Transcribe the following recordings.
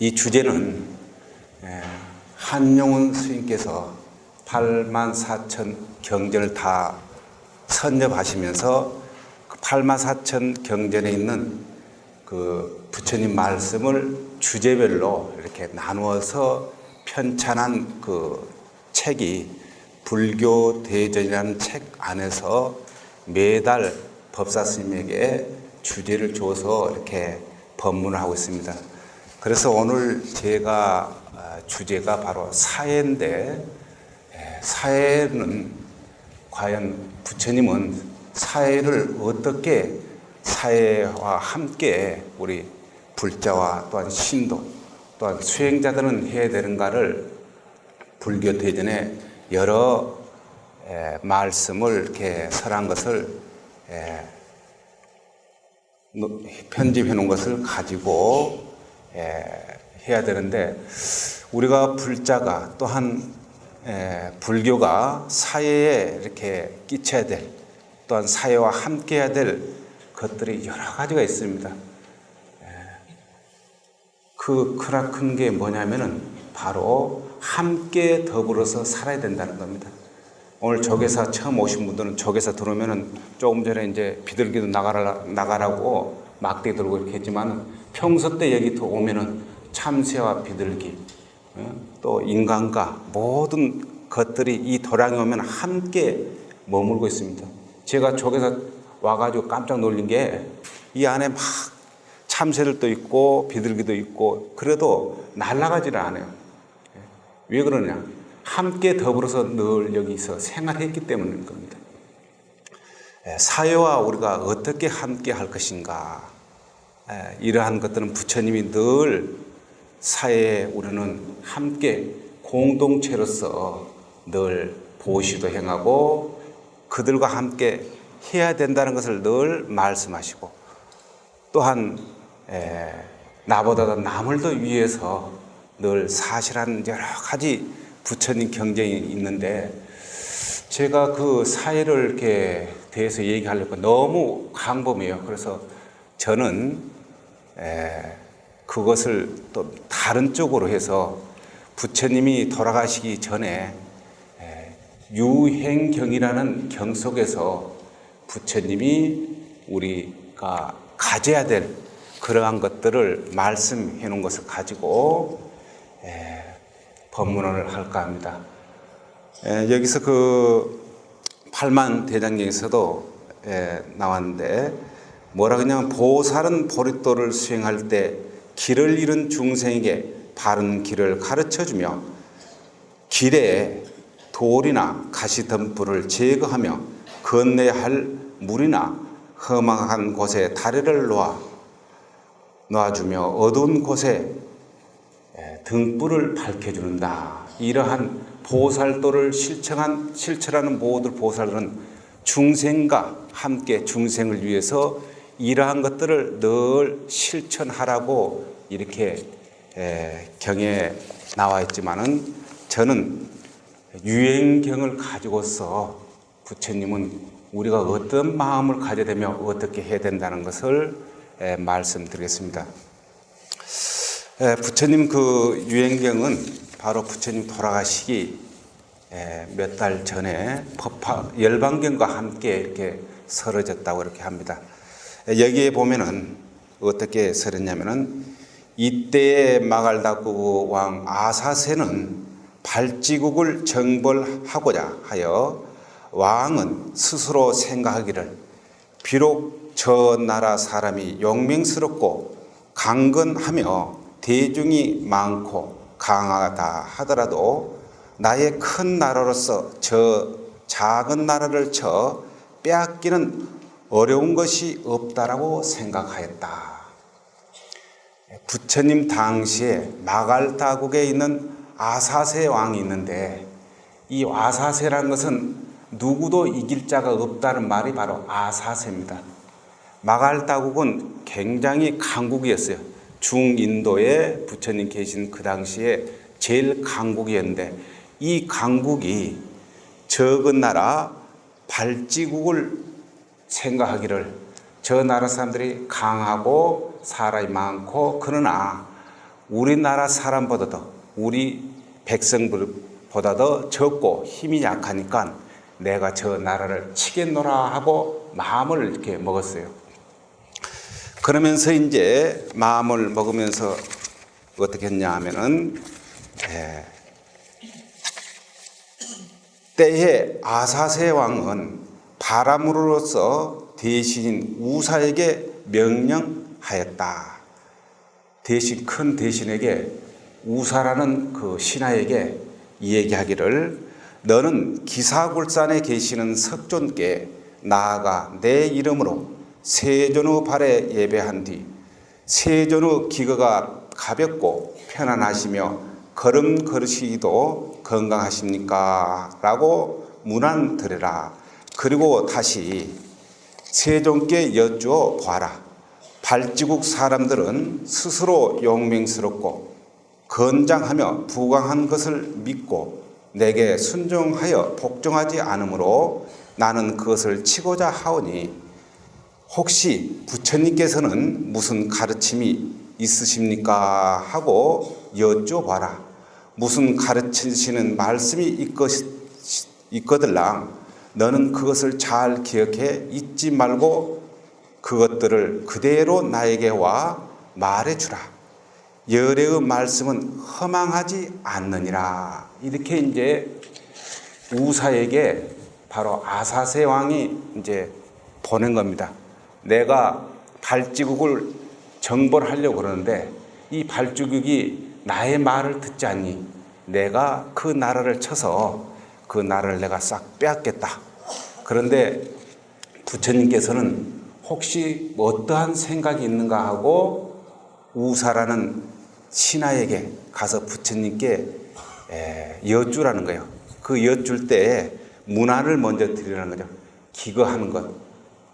이 주제는 한용운 스님께서 84,000 경전을 다 선nhập하시면서 그 84,000 경전에 있는 그 부처님 말씀을 주제별로 이렇게 나누어서 편찬한 그 책이 불교 대전이라는 책 안에서 매달 법사 스님에게 주제를 줘서 이렇게 법문을 하고 있습니다. 그래서 오늘 제가 주제가 바로 사회인데, 사회는 과연 부처님은 사회를 어떻게 사회와 함께 우리 불자와 또한 신도 또한 수행자들은 해야 되는가를 불교 대전에 여러 말씀을 이렇게 설한 것을 편집해 놓은 것을 가지고 해야 되는데, 우리가 불자가 또한 불교가 사회에 이렇게 끼쳐야 될, 또한 사회와 함께 해야 될 것들이 여러 가지가 있습니다. 그 크나큰 게 뭐냐면은 바로 함께 더불어서 살아야 된다는 겁니다. 오늘 조계사 처음 오신 분들은 조계사 들어오면은 조금 전에 이제 비둘기도 나가라고 막대 들고 이렇게 했지만, 평소 때 여기 오면은 참새와 비둘기 또 인간과 모든 것들이 이 도량에 오면 함께 머물고 있습니다. 제가 조계사 와가지고 깜짝 놀란 게, 이 안에 막 참새들도 있고 비둘기도 있고 그래도 날아가지를 않아요. 왜 그러냐? 함께 더불어서 늘 여기서 생활했기 때문인 겁니다. 사회와 우리가 어떻게 함께 할 것인가, 이러한 것들은 부처님이 늘 사회에 우리는 함께 공동체로서 늘 보시도 행하고 그들과 함께 해야 된다는 것을 늘 말씀하시고, 또한 나보다 남을 더 위해서 늘 사실한 여러 가지 부처님 경전이 있는데, 제가 그 사회를 이렇게 대해서 얘기하려고 너무 광범위해요. 그래서 저는 그것을 또 다른 쪽으로 해서 부처님이 돌아가시기 전에 유행경이라는 경 속에서 부처님이 우리가 가져야 될 그러한 것들을 말씀해 놓은 것을 가지고 법문을 할까 합니다. 여기서 그 팔만 대장경에서도 나왔는데, 뭐라 그러냐면, 보살은 보릿도를 수행할 때 길을 잃은 중생에게 바른 길을 가르쳐주며 길에 돌이나 가시덤불을 제거하며 건너야 할 물이나 험한 곳에 다리를 놓아주며 어두운 곳에 등불을 밝혀주는다. 이러한 보살도를 실천하는 모든 보살들은 중생과 함께 중생을 위해서 이러한 것들을 늘 실천하라고 이렇게 경에 나와 있지만은, 저는 유행경을 가지고서 부처님은 우리가 어떤 마음을 가져야 되며 어떻게 해야 된다는 것을 말씀드리겠습니다. 부처님 그 유행경은 바로 부처님 돌아가시기 몇 달 전에 열반경과 함께 이렇게 설어졌다고 이렇게 합니다. 여기에 보면은 어떻게 설었냐면은, 이때에 마갈다구 왕 아사세는 발지국을 정벌하고자 하여 왕은 스스로 생각하기를, 비록 저 나라 사람이 용맹스럽고 강건하며 대중이 많고 강하다 하더라도 나의 큰 나라로서 저 작은 나라를 쳐 빼앗기는 어려운 것이 없다라고 생각하였다. 부처님 당시에 마갈다국에 있는 아사세 왕이 있는데, 이 아사세라는 것은 누구도 이길 자가 없다는 말이 바로 아사세입니다. 마갈다국은 굉장히 강국이었어요. 중인도에 부처님 계신 그 당시에 제일 강국이었는데, 이 강국이 적은 나라 발지국을 생각하기를, 저 나라 사람들이 강하고 사람이 많고 그러나 우리나라 사람보다도 우리 백성보다도 적고 힘이 약하니까 내가 저 나라를 치겠노라 하고 마음을 이렇게 먹었어요. 그러면서 이제 마음을 먹으면서 어떻게 했냐 하면은 때에 아사세 왕은 바람으로서 대신인 우사에게 명령하였다. 대신 큰 대신에게 우사라는 그 신하에게 얘기하기를 너는 기사굴산에 계시는 석존께 나아가 내 이름으로 세존의 발에 예배한 뒤 세존의 기거가 가볍고 편안하시며 걸음걸으시기도 건강하십니까? 라고 문안드려라. 그리고 다시 세존께 여쭈어 봐라. 발지국 사람들은 스스로 용맹스럽고 건장하며 부강한 것을 믿고 내게 순종하여 복종하지 않으므로 나는 그것을 치고자 하오니 혹시 부처님께서는 무슨 가르침이 있으십니까? 하고 여쭈어봐라. 무슨 가르치시는 말씀이 있거들랑 너는 그것을 잘 기억해 잊지 말고 그것들을 그대로 나에게 와 말해주라. 열애의 말씀은 허망하지 않느니라. 이렇게 이제 우사에게 바로 아사세 왕이 이제 보낸 겁니다. 내가 발지국을 정벌하려고 그러는데 이 발지국이 나의 말을 듣지 않니? 내가 그 나라를 쳐서 그 나라를 내가 싹 빼앗겠다. 그런데 부처님께서는 혹시 어떠한 생각이 있는가 하고 우사라는 신하에게 가서 부처님께 여쭈라는 거예요. 그 여쭐 때 문안을 먼저 드리라는 거죠. 기거하는 것.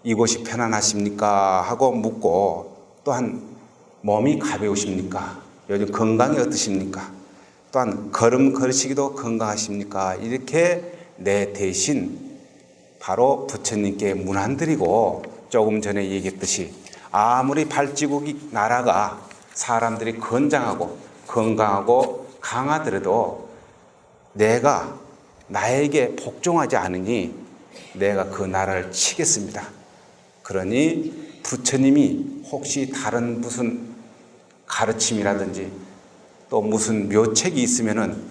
이곳이 편안하십니까? 하고 묻고 또한 몸이 가벼우십니까? 요즘 건강이 어떠십니까? 또한 걸음 걸으시기도 건강하십니까? 이렇게 내 대신 바로 부처님께 문안드리고 조금 전에 얘기했듯이 아무리 발지국이 나라가 사람들이 건장하고 건강하고 강하더라도 내가 나에게 복종하지 않으니 내가 그 나라를 치겠습니다. 그러니 부처님이 혹시 다른 무슨 가르침이라든지 또 무슨 묘책이 있으면은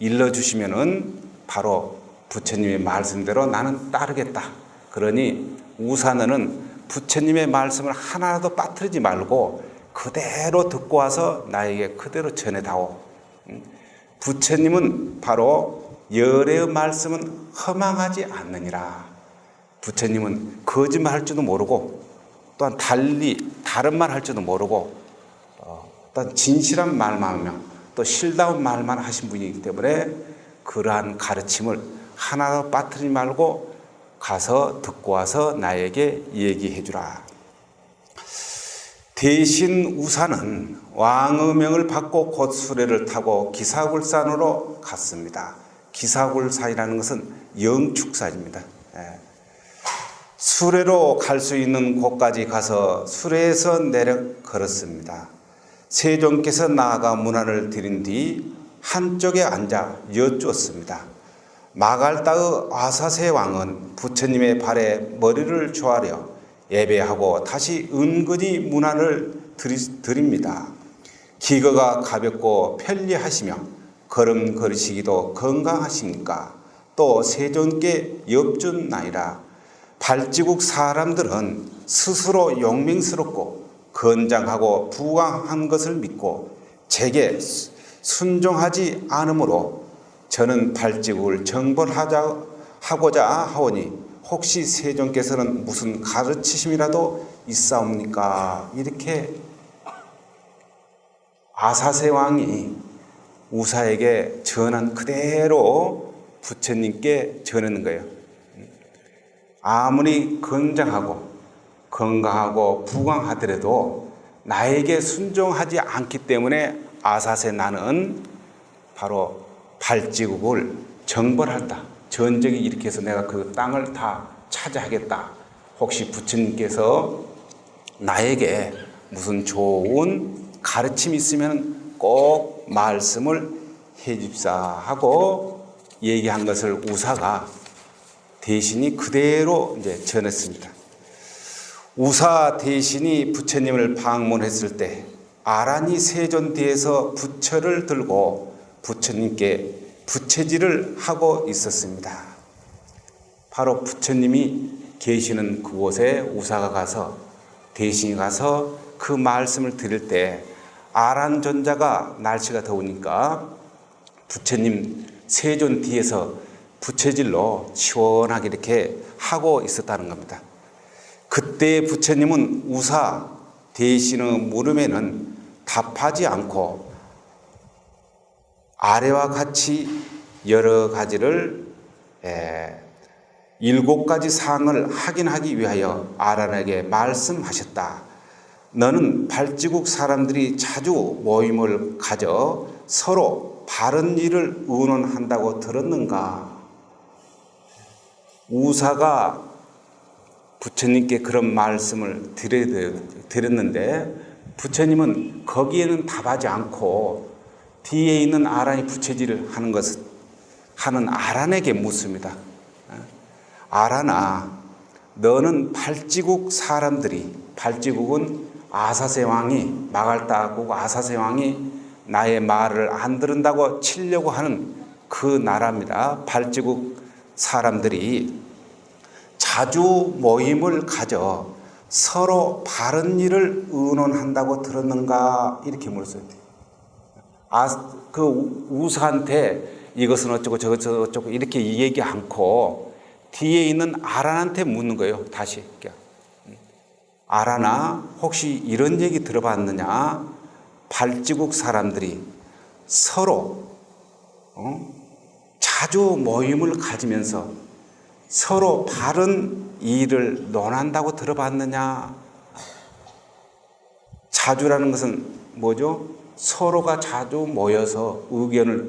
일러주시면은 바로 부처님의 말씀대로 나는 따르겠다. 그러니 우사너는 부처님의 말씀을 하나라도 빠뜨리지 말고 그대로 듣고 와서 나에게 그대로 전해다오. 부처님은 바로 열애의 말씀은 허망하지 않느니라. 부처님은 거짓말할 줄도 모르고 또한 달리 다른 말 할 줄도 모르고 또한 진실한 말만 하며 또 실다운 말만 하신 분이기 때문에 그러한 가르침을 하나도 빠뜨리지 말고 가서 듣고 와서 나에게 얘기해 주라. 대신 우사는 왕의 명을 받고 곧 수레를 타고 기사굴산으로 갔습니다. 기사굴산이라는 것은 영축산입니다. 수레로 갈 수 있는 곳까지 가서 수레에서 내려 걸었습니다. 세존께서 나아가 문안을 드린 뒤 한쪽에 앉아 여쭈었습니다. 마갈다의 아사세 왕은 부처님의 발에 머리를 조아려 예배하고 다시 은근히 문안을 드립니다. 기거가 가볍고 편리하시며 걸음걸으시기도 건강하십니까? 또 세존께 여쭙나이다. 발지국 사람들은 스스로 용맹스럽고 건장하고 부강한 것을 믿고 제게 순종하지 않으므로 저는 발지국을 정벌하고자 하오니 혹시 세존께서는 무슨 가르치심이라도 있사옵니까? 이렇게 아사세 왕이 우사에게 전한 그대로 부처님께 전하는 거예요. 아무리 건장하고 건강하고 부강하더라도 나에게 순종하지 않기 때문에 아사세 나는 바로 발지국을 정벌한다. 전쟁이 일으켜서 내가 그 땅을 다 차지하겠다. 혹시 부처님께서 나에게 무슨 좋은 가르침이 있으면 꼭 말씀을 해줍사 하고 얘기한 것을 우사가 대신이 그대로 이제 전했습니다. 우사 대신이 부처님을 방문했을 때 아란이 세존 뒤에서 부처를 들고 부처님께 부채질을 하고 있었습니다. 바로 부처님이 계시는 그곳에 우사가 가서 대신이 가서 그 말씀을 드릴 때 아란 존자가 날씨가 더우니까 부처님 세존 뒤에서 부채질로 시원하게 이렇게 하고 있었다는 겁니다. 그때 부처님은 우사 대신의 물음에는 답하지 않고 아래와 같이 여러 가지를 7가지 사항을 확인하기 위하여 아란에게 말씀하셨다. 너는 발지국 사람들이 자주 모임을 가져 서로 바른 일을 의논한다고 들었는가? 우사가 부처님께 그런 말씀을 드렸는데 부처님은 거기에는 답하지 않고 뒤에 있는 아란이 부채질을 하는 아란에게 묻습니다. 아란아, 너는 발지국 사람들이, 발지국은 아사세 왕이, 마갈다국 아사세 왕이 나의 말을 안 들은다고 치려고 하는 그 나라입니다. 발지국 사람들이 자주 모임을 가져 서로 바른 일을 의논한다고 들었는가? 이렇게 물었어요. 그 우사한테 이것은 어쩌고 저것은 어쩌고 이렇게 얘기 않고 뒤에 있는 아란한테 묻는 거예요. 다시. 아란아, 혹시 이런 얘기 들어봤느냐? 발지국 사람들이 서로 자주 모임을 가지면서 서로 바른 일을 논한다고 들어봤느냐? 자주라는 것은 뭐죠? 서로가 자주 모여서 의견을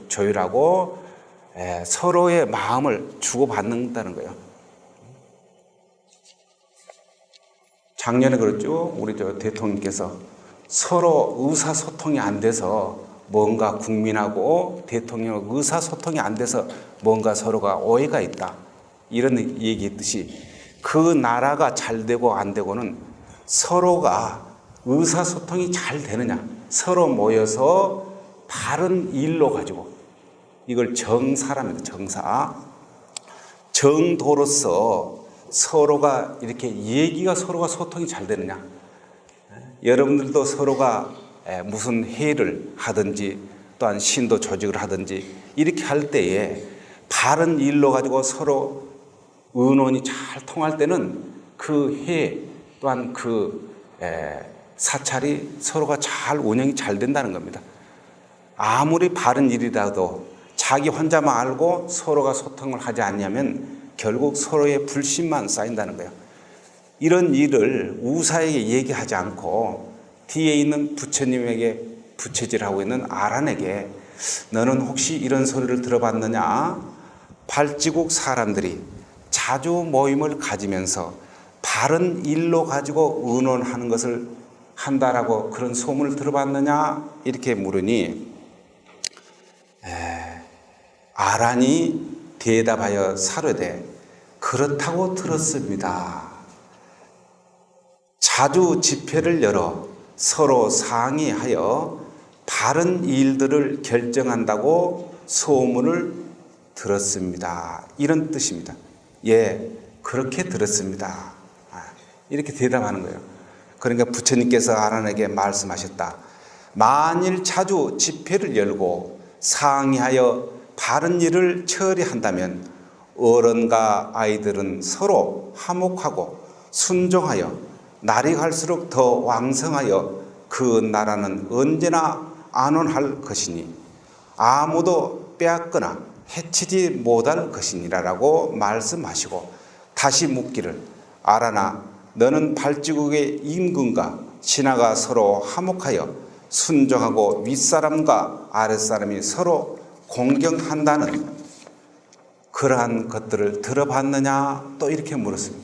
조율하고 서로의 마음을 주고받는다는 거예요. 작년에 그랬죠. 우리 대통령께서 서로 의사소통이 안 돼서 뭔가 국민하고 대통령 의사소통이 안 돼서 뭔가 서로가 오해가 있다. 이런 얘기했듯이 그 나라가 잘 되고 안 되고는 서로가 의사소통이 잘 되느냐. 서로 모여서 바른 일로 가지고 이걸 정사랍니다. 정사. 정도로서 서로가 이렇게 얘기가 서로가 소통이 잘 되느냐. 여러분들도 서로가 무슨 회의를 하든지 또한 신도 조직을 하든지 이렇게 할 때에 바른 일로 가지고 서로 의논이 잘 통할 때는 그 회의 또한 그 사찰이 서로가 잘 운영이 잘 된다는 겁니다. 아무리 바른 일이라도 자기 혼자만 알고 서로가 소통을 하지 않냐면 결국 서로의 불신만 쌓인다는 거예요. 이런 일을 우사에게 얘기하지 않고 뒤에 있는 부처님에게 부채질하고 있는 아란에게 너는 혹시 이런 소리를 들어봤느냐? 발지국 사람들이 자주 모임을 가지면서 바른 일로 가지고 의논하는 것을 한다라고 그런 소문을 들어봤느냐? 이렇게 물으니 아란이 대답하여 사르되 그렇다고 들었습니다. 자주 집회를 열어 서로 상의하여 바른 일들을 결정한다고 소문을 들었습니다. 이런 뜻입니다. 예, 그렇게 들었습니다. 이렇게 대답하는 거예요. 그러니까 부처님께서 아란에게 말씀하셨다. 만일 자주 집회를 열고 상의하여 바른 일을 처리한다면 어른과 아이들은 서로 화목하고 순종하여 날이 갈수록 더 왕성하여 그 나라는 언제나 안온할 것이니 아무도 빼앗거나 해치지 못할 것이니라라고 말씀하시고 다시 묻기를 아란아 너는 발지국의 임금과 신하가 서로 화목하여 순종하고 윗사람과 아랫사람이 서로 공경한다는 그러한 것들을 들어봤느냐 또 이렇게 물었습니다.